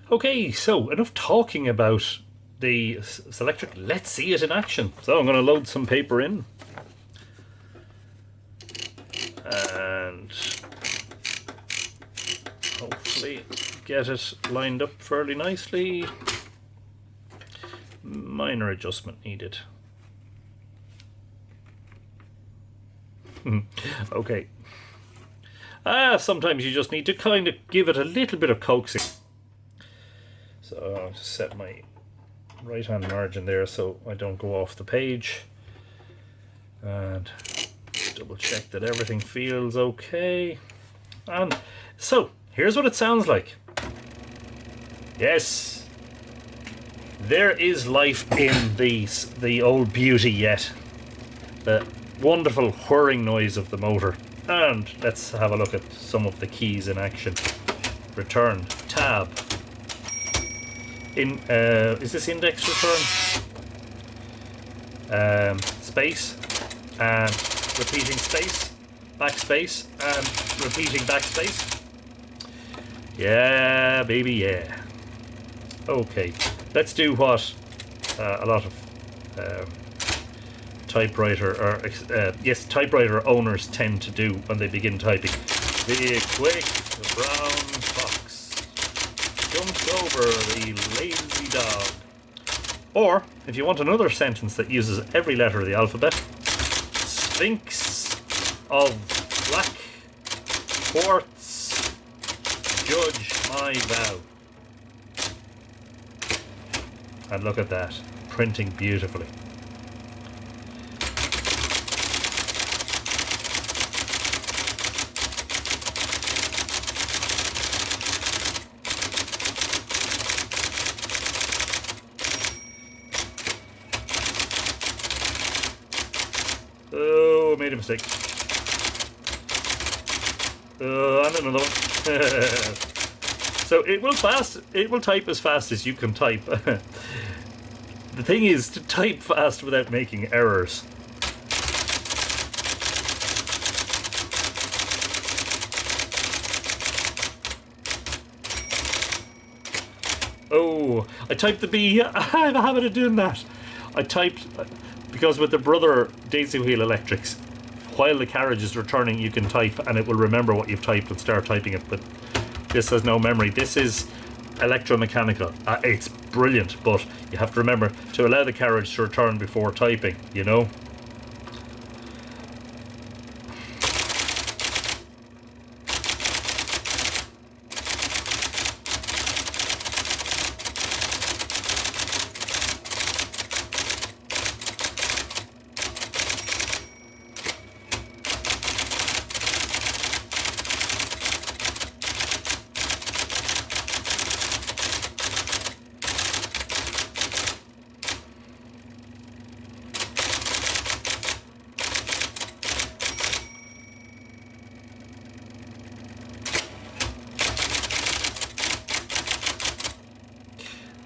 Okay, so enough talking about the Selectric. Let's see it in action. So I'm going to load some paper in. And hopefully get it lined up fairly nicely. Minor adjustment needed. Okay. Sometimes you just need to kind of give it a little bit of coaxing. So I'll just set my right hand margin there so I don't go off the page. And double check that everything feels okay. And so here's what it sounds like. Yes, there is life in the old beauty yet. The wonderful whirring noise of the motor. And let's have a look at some of the keys in action. Return, tab. Is this index return? Space and repeating space, backspace and repeating backspace. Yeah, baby, yeah. Okay, let's do what a lot of typewriter owners tend to do when they begin typing. The quick brown fox jumped over the lazy dog. Or, if you want another sentence that uses every letter of the alphabet, Sphinx of black quartz, judge my vow. And look at that, printing beautifully. Oh, I made a mistake. And another one. So it will type as fast as you can type. The thing is to type fast without making errors. Oh, I typed the B. I have a habit of doing that. I typed, because with the brother daisy wheel electrics, while the carriage is returning, you can type and it will remember what you've typed and start typing it. But this has no memory. This is electro-mechanical. It's brilliant, but you have to remember to allow the carriage to return before typing, you know?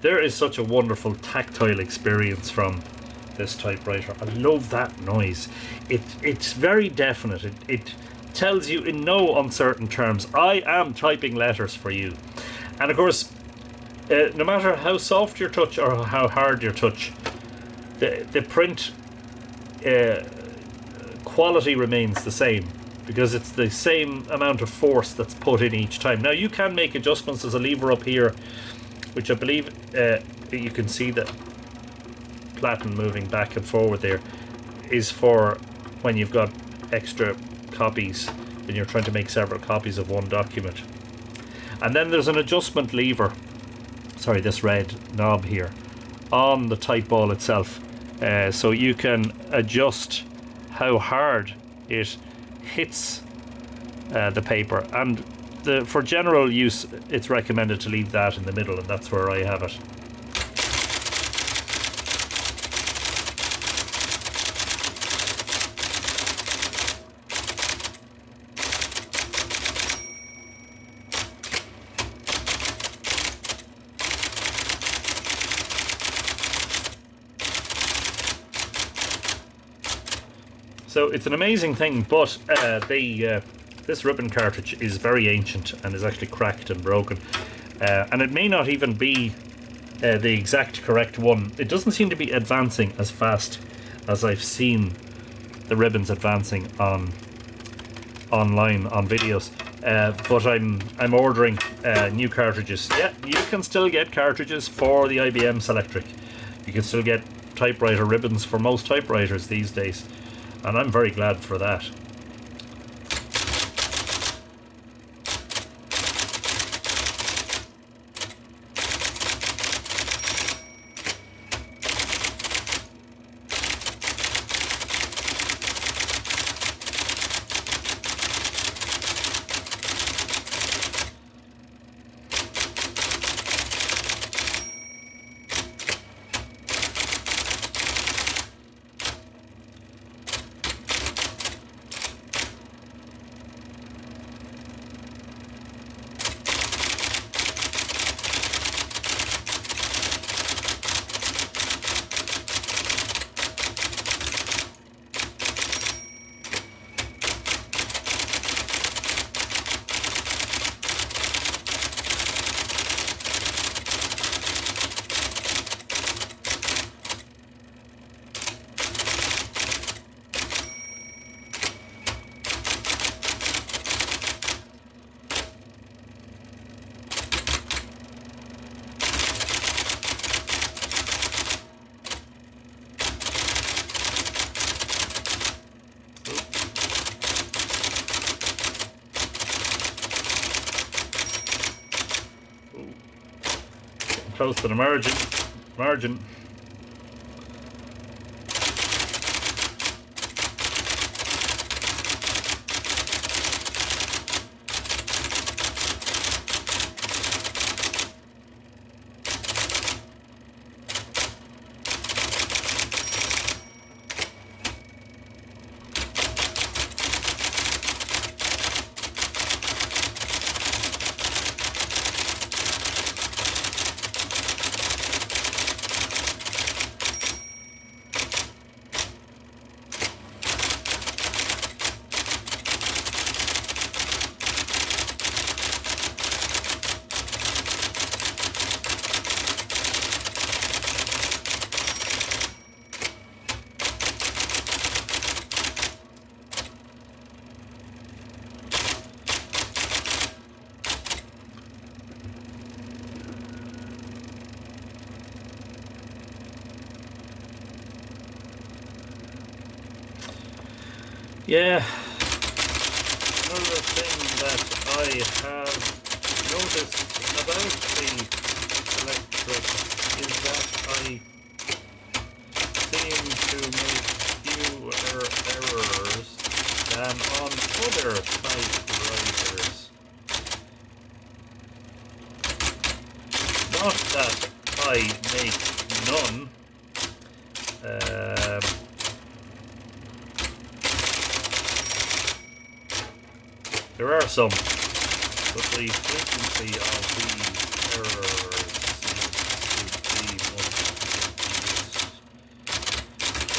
There is such a wonderful tactile experience from this typewriter. I love that noise. It's very definite. It tells you in no uncertain terms, I am typing letters for you. And of course, no matter how soft your touch or how hard your touch, the print quality remains the same, because it's the same amount of force that's put in each time. Now you can make adjustments. There's a lever up here, which I believe you can see that platen moving back and forward there is for when you've got extra copies, when you're trying to make several copies of one document. And then there's an adjustment lever, sorry, this red knob here, on the type ball itself. So you can adjust how hard it hits the paper. And for general use, it's recommended to leave that in the middle, and that's where I have it. So it's an amazing thing, but this ribbon cartridge is very ancient and is actually cracked and broken. And it may not even be the exact correct one. It doesn't seem to be advancing as fast as I've seen the ribbons advancing online on videos. But I'm ordering new cartridges. Yeah, you can still get cartridges for the IBM Selectric. You can still get typewriter ribbons for most typewriters these days, and I'm very glad for that. Close to the margin. Yeah, another thing that I have noticed about the Selectric is that I seem to make fewer errors than on other typewriters. Not that I make none. There are some, but the frequency of these errors seems to be much reduced.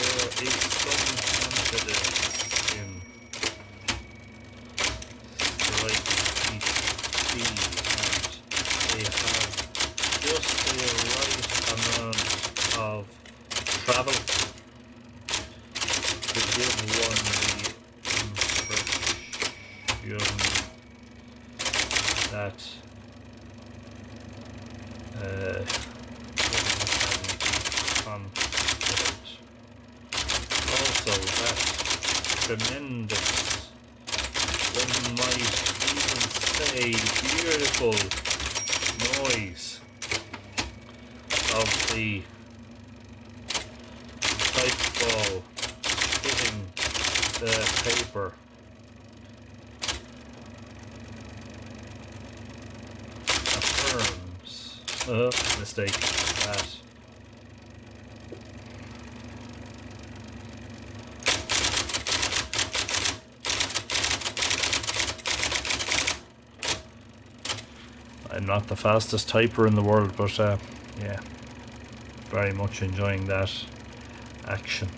There is some confidence in writing each key, and they have just the right amount of travel to give one the impression that confident. Also, that tremendous, one might even say beautiful noise of the type ball hitting the paper. Mistake that. I'm not the fastest typer in the world, but yeah, very much enjoying that action.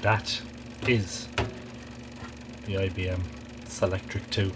that is the IBM Selectric II.